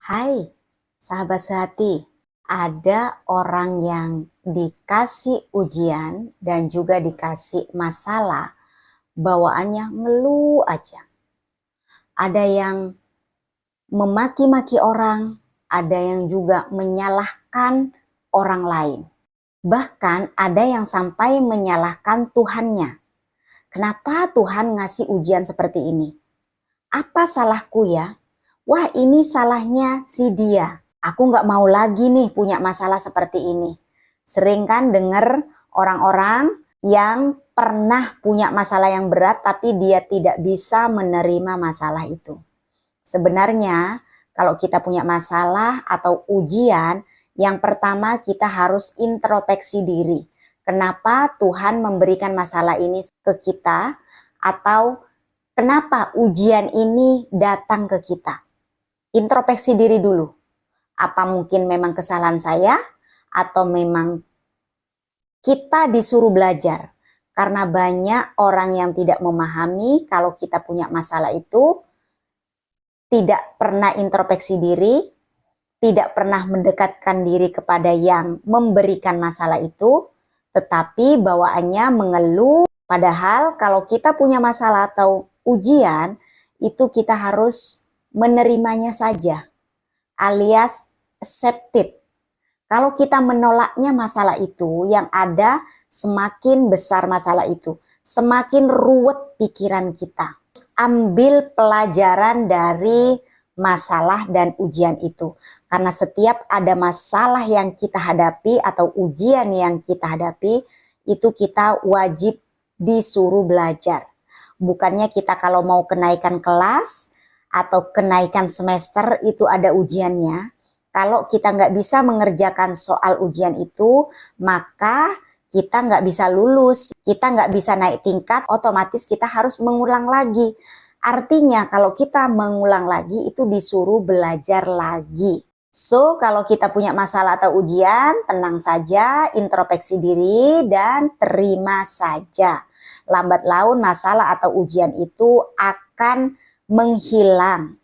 Hai, sahabat sehati. Ada orang yang dikasih ujian dan juga dikasih masalah, bawaannya ngeluh aja. Ada yang memaki-maki orang, ada yang juga menyalahkan orang lain. Bahkan ada yang sampai menyalahkan Tuhannya. Kenapa Tuhan ngasih ujian seperti ini? Apa salahku ya? Wah, ini salahnya si dia. Aku nggak mau lagi nih punya masalah seperti ini. Sering kan dengar orang-orang yang pernah punya masalah yang berat tapi dia tidak bisa menerima masalah itu. Sebenarnya kalau kita punya masalah atau ujian, yang pertama kita harus introspeksi diri. Kenapa Tuhan memberikan masalah ini ke kita, atau kenapa ujian ini datang ke kita? Introspeksi diri dulu. Apa mungkin memang kesalahan saya, atau memang kita disuruh belajar? Karena banyak orang yang tidak memahami kalau kita punya masalah itu, tidak pernah introspeksi diri, tidak pernah mendekatkan diri kepada yang memberikan masalah itu, tetapi bawaannya mengeluh. Padahal kalau kita punya masalah atau ujian, itu kita harus menerimanya saja, alias accepted. Kalau kita menolaknya masalah itu, yang ada semakin besar masalah itu, semakin ruwet pikiran kita. Ambil pelajaran dari masalah dan ujian itu. Karena setiap ada masalah yang kita hadapi atau ujian yang kita hadapi, itu kita wajib disuruh belajar. Bukannya kita kalau mau kenaikan kelas atau kenaikan semester itu ada ujiannya. Kalau kita nggak bisa mengerjakan soal ujian itu, maka kita nggak bisa lulus, kita nggak bisa naik tingkat, otomatis kita harus mengulang lagi. Artinya kalau kita mengulang lagi itu disuruh belajar lagi. So, kalau kita punya masalah atau ujian, tenang saja, introspeksi diri dan terima saja. Lambat laun masalah atau ujian itu akan menghilang.